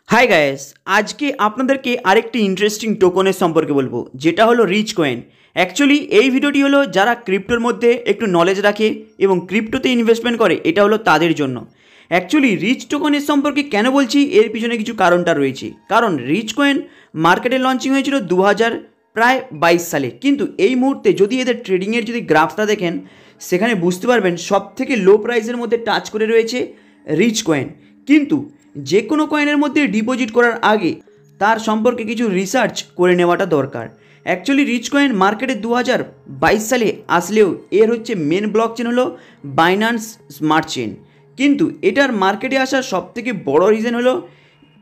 Hi guys, আজকে আপনাদেরকে আরেকটি ইন্টারেস্টিং টোকনের সম্পর্কে বলবো, যেটা হলো রিচ কয়েন। অ্যাকচুয়ালি এই ভিডিওটি হলো যারা ক্রিপ্টোর মধ্যে একটু নলেজ রাখে এবং ক্রিপ্টোতে ইনভেস্টমেন্ট করে, এটা হলো তাদের জন্য। অ্যাকচুয়ালি রিচ টোকনের সম্পর্কে কেন বলছি, এর পিছনে কিছু কারণটা রয়েছে। কারণ রিচ কয়েন মার্কেটে লঞ্চিং হয়েছিল 2022 সালে, কিন্তু এই মুহূর্তে যদি এদের ট্রেডিংয়ের যদি গ্রাফটা দেখেন, সেখানে বুঝতে পারবেন সব থেকে লো প্রাইসের মধ্যে টাচ করে রয়েছে রিচ কয়েন। কিন্তু যে কোনো কয়েনের মধ্যে ডিপোজিট করার আগে তার সম্পর্কে কিছু রিসার্চ করে নেওয়াটা দরকার। অ্যাকচুয়ালি রিচ কয়েন মার্কেটে 2022 সালে আসলেও এর হচ্ছে মেন ব্লক চেন হলো বাইন্যান্স স্মার্ট চেন। কিন্তু এটার মার্কেটে আসার সবথেকে বড় রিজন হলো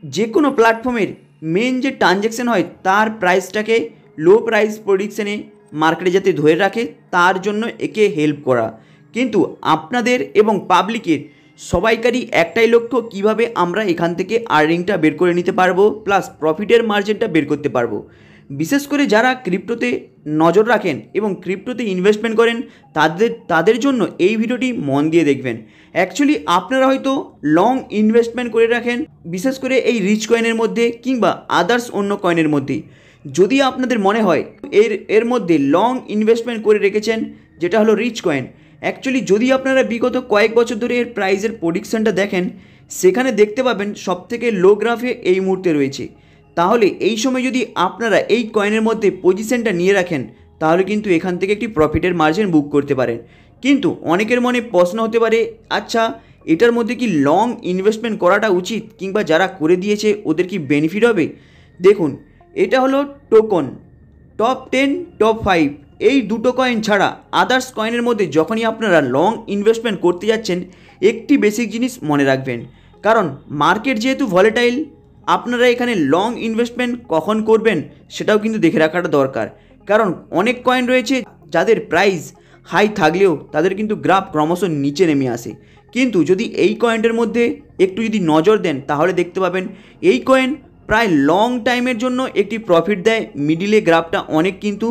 যে কোনো প্ল্যাটফর্মের মেন যে ট্রানজ্যাকশন হয় তার প্রাইসটাকে লো প্রাইস প্রেডিকশনে মার্কেটে যাতে ধরে রাখে, তার জন্য একে হেল্প করা। কিন্তু আপনাদের এবং পাবলিকের সবাইকারই একটাই লক্ষ্য, কিভাবে আমরা এখান থেকে আর্নিংটা বের করে নিতে পারবো, প্লাস প্রফিটের মার্জিনটা বের করতে পারবো। বিশেষ করে যারা ক্রিপ্টোতে নজর রাখেন এবং ক্রিপ্টোতে ইনভেস্টমেন্ট করেন, তাদের জন্য এই ভিডিওটি মন দিয়ে দেখবেন। অ্যাকচুয়ালি আপনারা হয়তো লং ইনভেস্টমেন্ট করে রাখেন, বিশেষ করে এই রিচ কয়েনের মধ্যে কিংবা আদার্স অন্য কয়েনের মধ্যে। যদি আপনাদের মনে হয় এর মধ্যে লং ইনভেস্টমেন্ট করে রেখেছেন, যেটা হলো রিচ কয়েন, অ্যাকচুয়ালি যদি আপনারা বিগত কয়েক বছর ধরে এর প্রাইসের প্রেডিকশনটা দেখেন, সেখানে দেখতে পাবেন সবথেকে লো গ্রাফে এই মুহূর্তে রয়েছে। তাহলে এই সময় যদি আপনারা এই কয়েনের মধ্যে পজিশনটা নিয়ে রাখেন, তাহলে কিন্তু এখান থেকে একটি প্রফিটের মার্জিন বুক করতে পারেন। কিন্তু অনেকের মনে প্রশ্ন হতে পারে, আচ্ছা এটার মধ্যে কি লং ইনভেস্টমেন্ট করাটা উচিত, কিংবা যারা করে দিয়েছে ওদের কি বেনিফিট হবে? দেখুন, এটা হলো টোকন টপ 10 টপ 5, এই দুটো কয়েন ছাড়া আদার্স কয়েনের মধ্যে যখনই আপনারা লং ইনভেস্টমেন্ট করতে যাচ্ছেন, একটি বেসিক জিনিস মনে রাখবেন। কারণ মার্কেট যেহেতু ভলেটাইল, আপনারা এখানে লং ইনভেস্টমেন্ট কখন করবেন সেটাও কিন্তু দেখে রাখাটা দরকার। কারণ অনেক কয়েন রয়েছে যাদের প্রাইস হাই থাকলেও তাদের কিন্তু গ্রাফ ক্রমশ নিচে নেমে আসে। কিন্তু যদি এই কয়েনটার মধ্যে একটু যদি নজর দেন, তাহলে দেখতে পাবেন এই কয়েন প্রায় লং টাইমের জন্য একটি প্রফিট দেয়। মিডিলে গ্রাফটা অনেক কিন্তু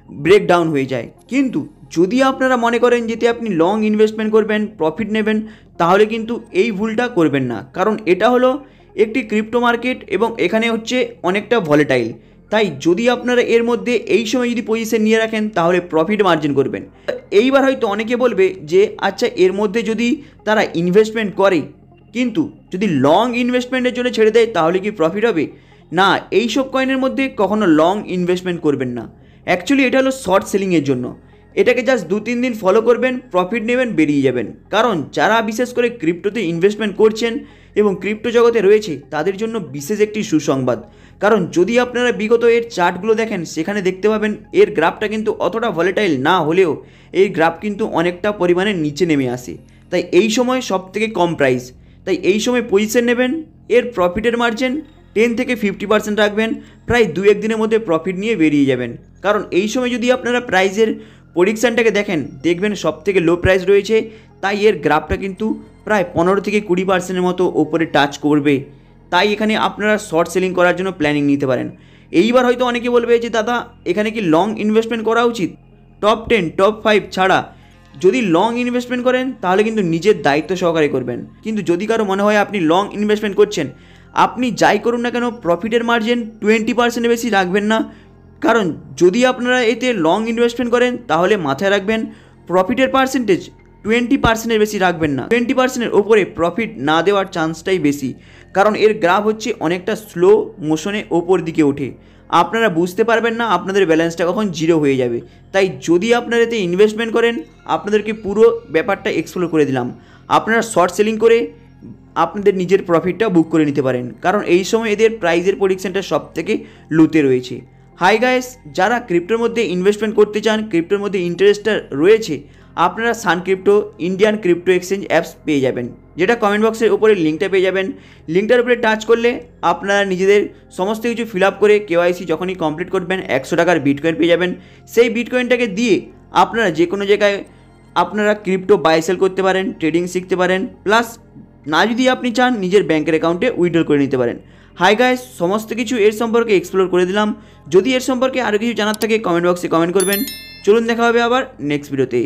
ব্রেকডাউন হয়ে যায়। কিন্তু যদি আপনারা মনে করেন যেতে আপনি লং ইনভেস্টমেন্ট করবেন, প্রফিট নেবেন, তাহলে কিন্তু এই ভুলটা করবেন না। কারণ এটা হলো একটি ক্রিপ্টো মার্কেট এবং এখানে হচ্ছে অনেকটা ভলেটাইল। তাই যদি আপনারা এর মধ্যে এই সময় যদি পজিশন নিয়ে রাখেন, তাহলে প্রফিট মার্জিন করবেন। এইবার হয়তো অনেকে বলবে যে আচ্ছা এর মধ্যে যদি তারা ইনভেস্টমেন্ট করে, কিন্তু যদি লং ইনভেস্টমেন্টের জন্য ছেড়ে দেয়, তাহলে কি প্রফিট হবে? না, এইসব কয়েনের মধ্যে কখনো লং ইনভেস্টমেন্ট করবেন না। অ্যাকচুয়ালি এটা হলো শর্ট সেলিংয়ের জন্য। এটাকে জাস্ট 2-3 দিন ফলো করবেন, প্রফিট নেবেন, বেরিয়ে যাবেন। কারণ যারা বিশেষ করে ক্রিপ্টোতে ইনভেস্টমেন্ট করছেন এবং ক্রিপ্টো জগতে রয়েছে, তাদের জন্য বিশেষ একটি সুসংবাদ। কারণ যদি আপনারা বিগত এর চার্টগুলো দেখেন, সেখানে দেখতে পাবেন এর গ্রাফটা কিন্তু অতটা ভলেটাইল না হলেও এই গ্রাফ কিন্তু অনেকটা পরিমাণে নিচে নেমে আসে। তাই এই সময় সব থেকে কম প্রাইস, তাই এই সময় পজিশন নেবেন। এর প্রফিটের মার্জিন 10 থেকে 50% রাখবেন, প্রায় 2-1 দিনের মধ্যে প্রফিট নিয়ে বেরিয়ে যাবেন। কারণ এই সময় যদি আপনারা প্রাইসের প্রেডিকশনটাকে দেখবেন সব থেকে লো প্রাইস রয়েছে, তাই এর গ্রাফটা কিন্তু প্রায় 15 থেকে 20%-এর মতো ওপরে টাচ করবে। তাই এখানে আপনারা শর্ট সেলিং করার জন্য প্ল্যানিং নিতে পারেন। এইবার হয়তো অনেকে বলবে যে দাদা এখানে কি লং ইনভেস্টমেন্ট করা উচিত? টপ 10 টপ 5 ছাড়া যদি লং ইনভেস্টমেন্ট করেন, তাহলে কিন্তু নিজের দায়িত্ব সহকারে করবেন। কিন্তু যদি কারো মনে হয় আপনি লং ইনভেস্টমেন্ট করছেন, আপনি যাই করুন না কেন প্রফিটের মার্জিন 20%-এর বেশি রাখবেন না। কারণ যদি আপনারা এতে লং ইনভেস্টমেন্ট করেন, তাহলে মাথায় রাখবেন প্রফিটের পার্সেন্টেজ 20%-এর বেশি রাখবেন না। 20%-এর ওপরে প্রফিট না দেওয়ার চান্সটাই বেশি। কারণ এর গ্রাফ হচ্ছে অনেকটা স্লো মোশনে ওপর দিকে ওঠে, আপনারা বুঝতে পারবেন না আপনাদের ব্যালেন্সটা কখন জিরো হয়ে যাবে। তাই যদি আপনারা এতে ইনভেস্টমেন্ট করেন, আপনাদেরকে পুরো ব্যাপারটা এক্সপ্লোর করে দিলাম। আপনারা শর্ট সেলিং করে আপনাদের নিজের প্রফিটটা বুক করে নিতে পারেন। কারণ এই সময় এদের প্রাইসের প্রেডিকশনটা সব থেকে লুতে রয়েছে। হাই গাইস, যারা ক্রিপ্টোর মধ্যে ইনভেস্টমেন্ট করতে চান, ক্রিপ্টোর মধ্যে ইন্টারেস্টটা রয়েছে, আপনারা Sun crypto Indian crypto exchange apps পেয়ে যাবেন, যেটা কমেন্ট বক্সের উপরে লিঙ্কটা পেয়ে যাবেন। লিঙ্কটার উপরে টাচ করলে আপনারা নিজেদের সমস্ত কিছু ফিল আপ করে কেওয়াইসি যখনই কমপ্লিট করবেন, 100 টাকার বিটকয়েন পেয়ে যাবেন। সেই বিটকয়েনটাকে দিয়ে আপনারা যে কোনো জায়গায় আপনারা ক্রিপ্টো বাই সেল করতে পারেন, ট্রেডিং শিখতে পারেন, প্লাস না যদি আপনি চান নিজের ব্যাঙ্কের অ্যাকাউন্টে উইথড্র করে নিতে পারেন। হাই গাইস, সমস্ত কিছু এর সম্পর্কে এক্সপ্লোর করে দিলাম। যদি এর সম্পর্কে আরও কিছু জানার থাকে কমেন্ট বক্সে কমেন্ট করবেন। চলুন দেখা হবে আবার নেক্সট ভিডিওতে।